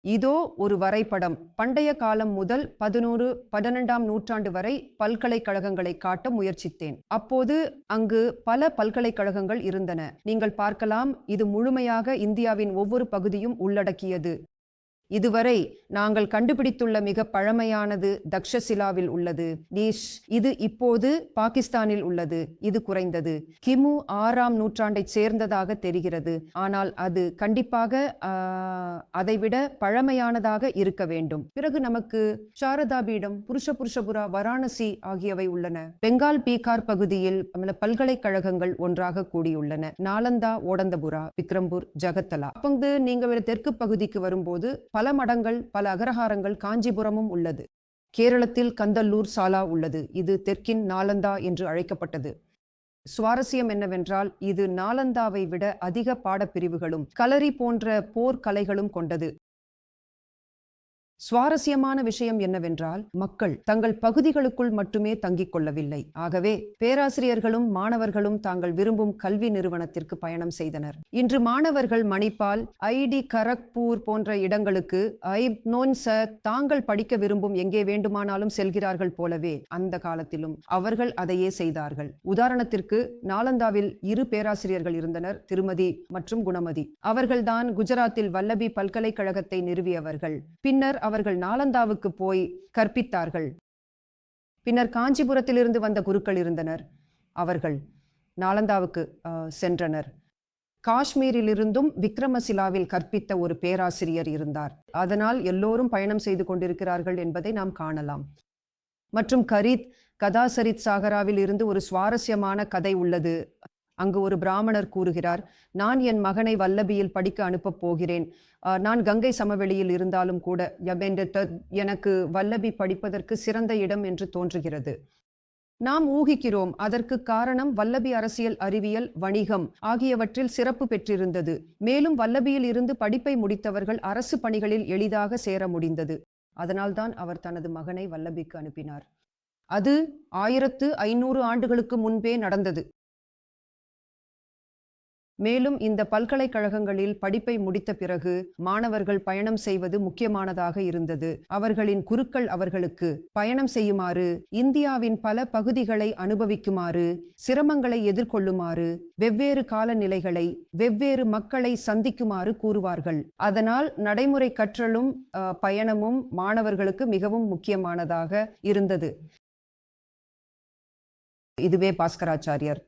இதோ ஒரு வரைபடம். பண்டைய காலம் முதல் 12ஆம் நூற்றாண்டு வரை பல்கலைக்கழகங்களை காட்ட முயற்சித்தேன். அப்போது அங்கு பல பல்கலைக்கழகங்கள் இருந்தன. நீங்கள் பார்க்கலாம், இது முழுமையாக இந்தியாவின் ஒவ்வொரு பகுதியும் உள்ளடக்கியது. இதுவரை நாங்கள் கண்டுபிடித்துள்ள மிக பழமையானது தக்ஷசிலாவில் உள்ளது. இது இப்போது பாகிஸ்தானில் உள்ளது. இது குறைந்தது. கிமு 6ஆம் நூற்றாண்டைச் சேர்ந்ததாக தெரிகிறது. ஆனால் அது கண்டிப்பாக அதைவிட பழமையானதாக இருக்க வேண்டும். பிறகு நமக்கு சாரதா பீடம், புருஷபுரா, வாரணாசி ஆகியவை உள்ளன. பெங்கால் பீகார் பகுதியில் பல்கலைக்கழகங்கள் ஒன்றாக கூடியுள்ளன. நாலந்தா, ஓடந்தபுரா, விக்ரம்பூர், ஜகத்தலா. அப்போது நீங்க தெற்கு பகுதிக்கு வரும்போது பல மடங்கள், பல அகரஹாரங்கள், காஞ்சிபுரமும் உள்ளது. கேரளத்தில் கந்தல்லூர் சாலா உள்ளது. இது தெற்கின் நாலந்தா என்று அழைக்கப்பட்டது. சுவாரஸ்யம் என்னவென்றால், இது நாலந்தாவை விட அதிக பாடப்பிரிவுகளும் களரி போன்ற போர் கலைகளும் கொண்டது. சுவாரஸ்யமான விஷயம் என்னவென்றால், மக்கள் தங்கள் பகுதிகளுக்குள் மட்டுமே தங்கிக் கொள்ளவில்லை. ஆகவே பேராசிரியர்களும் மாணவர்களும் தாங்கள் விரும்பும் கல்வி நிறுவனத்திற்கு பயணம் செய்தனர். இன்று மாணவர்கள் மணிப்பால், ஐடி கரக்பூர் போன்ற இடங்களுக்கு தாங்கள் படிக்க விரும்பும் எங்கே வேண்டுமானாலும் செல்கிறார்கள் போலவே அந்த காலத்திலும் அவர்கள் அதையே செய்தார்கள். உதாரணத்திற்கு, நாலந்தாவில் 2 பேராசிரியர்கள் இருந்தனர், திருமதி மற்றும் குணமதி. அவர்கள்தான் குஜராத்தில் வல்லபி பல்கலைக்கழகத்தை நிறுவியவர்கள். பின்னர் அவர்கள் நாலந்தாவுக்கு போய் கற்பித்தார்கள். பின்னர் காஞ்சிபுரத்திலிருந்து வந்த குருக்கள் இருந்தனர். அவர்கள் நாலந்தாவுக்கு சென்றனர். காஷ்மீரிலிருந்தும் விக்ரமசிலாவில் கற்பித்த ஒரு பேராசிரியர் இருந்தார். அதனால் எல்லோரும் பயணம் செய்து கொண்டிருக்கிறார்கள் என்பதை நாம் காணலாம். மற்றும் கதாசரித் சாகராவில் இருந்து ஒரு சுவாரஸ்யமான கதை உள்ளது. அங்கு ஒரு பிராமணர் கூறுகிறார், நான் என் மகனை வல்லபியில் படிக்க அனுப்பப் போகிறேன். நான் கங்கை சமவெளியில் இருந்தாலும் கூட எனக்கு வல்லபி படிப்பதற்கு சிறந்த இடம் என்று தோன்றுகிறது. நாம் ஊகிக்கிறோம். அதற்கு காரணம் வல்லபி அரசியல், அறிவியல், வணிகம் ஆகியவற்றில் சிறப்பு பெற்றிருந்தது. மேலும் வல்லபியில் இருந்து படிப்பை முடித்தவர்கள் அரசு பணிகளில் எளிதாக சேர முடிந்தது. அதனால்தான் அவர் தனது மகனை வல்லபிக்கு அனுப்பினார். அது 1500 ஆண்டுகளுக்கு முன்பே நடந்தது. மேலும் இந்த பல்கலைக்கழகங்களில் படிப்பை முடித்த பிறகு மாணவர்கள் பயணம் செய்வது முக்கியமானதாக இருந்தது. அவர்களின் குருக்கள் அவர்களுக்கு பயணம் செய்யுமாறு, இந்தியாவின் பல பகுதிகளை அனுபவிக்குமாறு, சிரமங்களை எதிர்கொள்ளுமாறு, வெவ்வேறு காலநிலைகளை, வெவ்வேறு மக்களை சந்திக்குமாறு கூறுவார்கள். அதனால் நடைமுறை கற்றலும் பயணமும் மாணவர்களுக்கு மிகவும் முக்கியமானதாக இருந்தது. இதுவே பாஸ்கராச்சாரியர்.